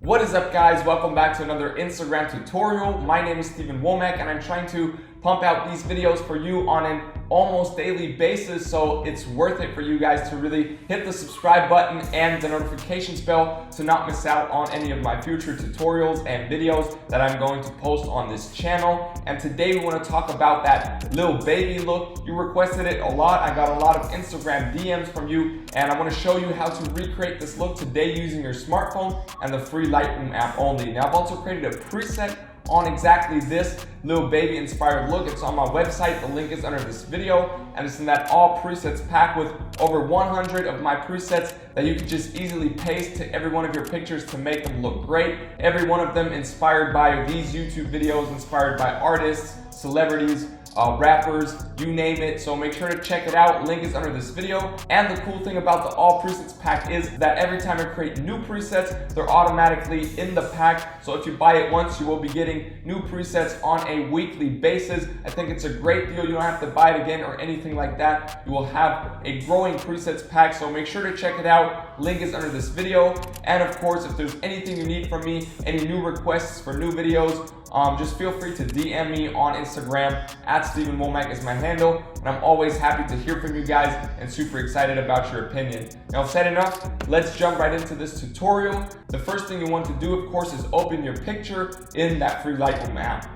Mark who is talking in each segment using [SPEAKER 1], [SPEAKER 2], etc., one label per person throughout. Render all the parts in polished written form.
[SPEAKER 1] What is up, guys? Welcome back to another Instagram tutorial. My name is Wommack and I'm trying to pump out these videos for you on an almost daily basis, so it's worth it for you guys to really hit the subscribe button and the notifications bell to not miss out on any of my future tutorials and videos that I'm going to post on this channel. And today we want to talk about that little baby look. You requested it a lot. I got a lot of Instagram DMs from you, and I want to show you how to recreate this look today using your smartphone and the free Lightroom app only. Now, I've also created a preset on exactly this little baby inspired look. It's on my website. The link is under this video, and it's in that all presets pack with over 100 of my presets that you can just easily paste to every one of your pictures to make them look great. Every one of them inspired by these YouTube videos, inspired by artists, celebrities, rappers, you name it. So make sure to check it out. Link is under this video. And the cool thing about the all presets pack is that every time I create new presets, they're automatically in the pack. So if you buy it once, you will be getting new presets on a weekly basis. I think it's a great deal. You don't have to buy it again or anything like that. You will have a growing presets pack, so make sure to check it out. Link is under this video. And of course, if there's anything you need from me, any new requests for new videos, just feel free to DM me on Instagram. @StevenWommack is my handle, and I'm always happy to hear from you guys and super excited about your opinion. Now, said enough, let's jump right into this tutorial. The first thing you want to do, of course, is open your picture in that free Lightroom app.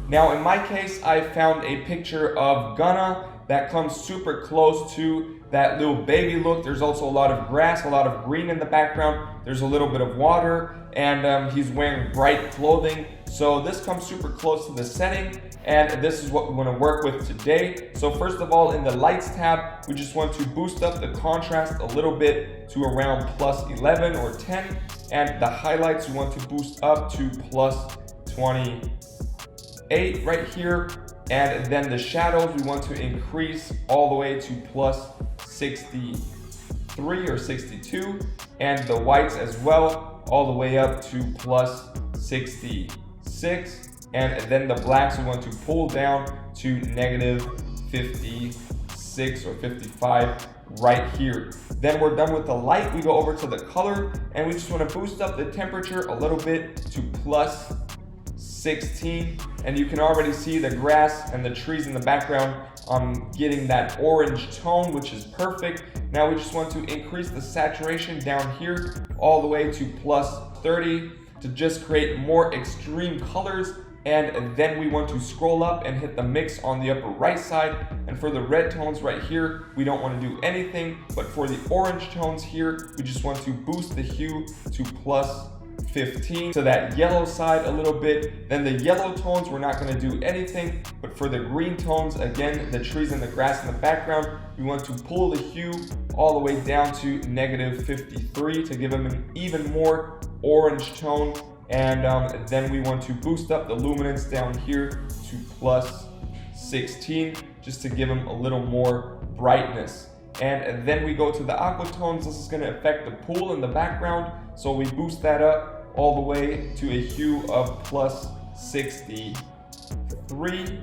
[SPEAKER 1] Now, in my case, I found a picture of Gunna that comes super close to that little baby look. There's also a lot of grass, a lot of green in the background. There's a little bit of water, and he's wearing bright clothing. So this comes super close to the setting, and this is what we want to work with today. So first of all, in the lights tab, we just want to boost up the contrast a little bit to around +11 or 10. And the highlights, we want to boost up to +28 right here. And then the shadows, we want to increase all the way to +63 or 62. And the whites as well, all the way up to +66. And then the blacks, we want to pull down to -56 or 55 right here. Then we're done with the light. We go over to the color, and we just want to boost up the temperature a little bit to +16. And you can already see the grass and the trees in the background getting that orange tone, which is perfect. Now we just want to increase the saturation down here all the way to +30 to just create more extreme colors. And then we want to scroll up and hit the mix on the upper right side. And for the red tones right here, we don't want to do anything. But for the orange tones here, we just want to boost the hue to +15 to that yellow side a little bit. Then the yellow tones, we're not going to do anything. But for the green tones, again, the trees and the grass in the background, we want to pull the hue all the way down to -53 to give them an even more orange tone. And then we want to boost up the luminance down here to +16 just to give them a little more brightness. And then we go to the aqua tones. This is going to affect the pool in the background, so we boost that up all the way to a hue of +63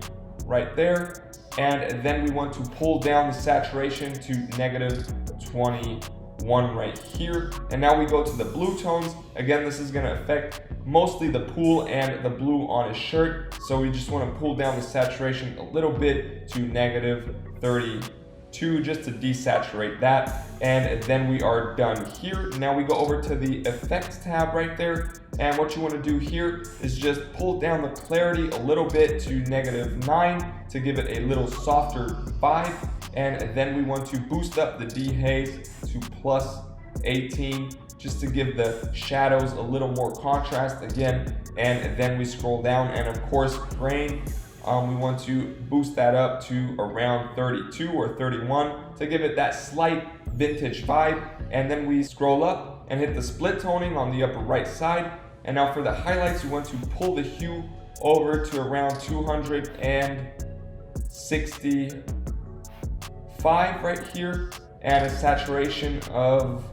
[SPEAKER 1] right there. And then we want to pull down the saturation to -21 right here. And now we go to the blue tones. Again, this is going to affect mostly the pool and the blue on his shirt, so we just want to pull down the saturation a little bit to -32 just to desaturate that. And then we are done here. Now we go over to the effects tab right there, and what you want to do here is just pull down the clarity a little bit to -9 to give it a little softer vibe. And then we want to boost up the dehaze to +18 just to give the shadows a little more contrast again. And then we scroll down, and of course grain, we want to boost that up to around 32 or 31 to give it that slight vintage vibe. And then we scroll up and hit the split toning on the upper right side. And now for the highlights, we want to pull the hue over to around 265 right here, and a saturation of,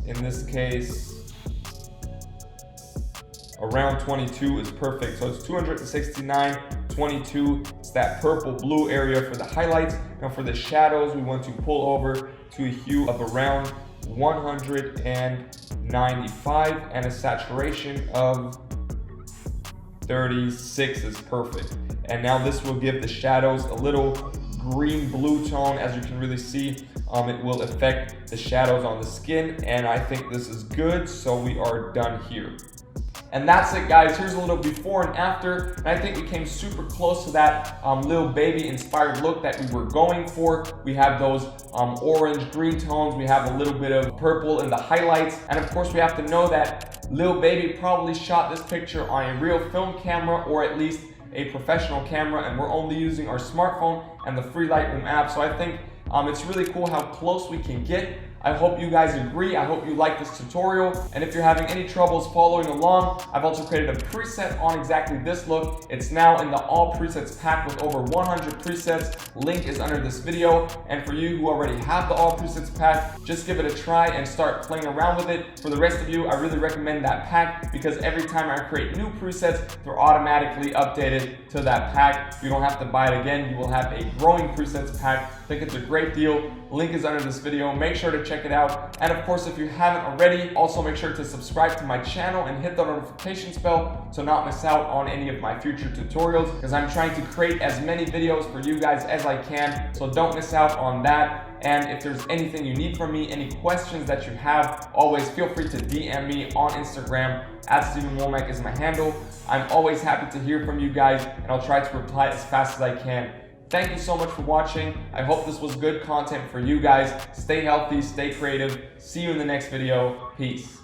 [SPEAKER 1] in this case, around 22 is perfect. So it's 269, 22. It's that purple blue area for the highlights. Now for the shadows, we want to pull over to a hue of around 109 95 and a saturation of 36 is perfect. And now this will give the shadows a little green blue tone. As you can really see, it will affect the shadows on the skin, and I think this is good, so we are done here. And that's it, guys. Here's a little before and after, and I think we came super close to that Lil Baby inspired look that we were going for. We have those orange green tones, we have a little bit of purple in the highlights, and of course we have to know that Lil Baby probably shot this picture on a real film camera, or at least a professional camera, and we're only using our smartphone and the free Lightroom app. So I think it's really cool how close we can get. I hope you guys agree. I hope you like this tutorial. And if you're having any troubles following along, I've also created a preset on exactly this look. It's now in the all presets pack with over 100 presets. Link is under this video. And for you who already have the all presets pack, just give it a try and start playing around with it. For the rest of you, I really recommend that pack because every time I create new presets, they're automatically updated to that pack. You don't have to buy it again. You will have a growing presets pack. I think it's a great deal. Link is under this video. Make sure to check it out. And of course, if you haven't already, also make sure to subscribe to my channel and hit the notifications bell to not miss out on any of my future tutorials, because I'm trying to create as many videos for you guys as I can. So don't miss out on that. And if there's anything you need from me, any questions that you have, always feel free to DM me on Instagram. @StevenWommack is my handle. I'm always happy to hear from you guys, and I'll try to reply as fast as I can. Thank you so much for watching. I hope this was good content for you guys. Stay healthy, stay creative. See you in the next video. Peace.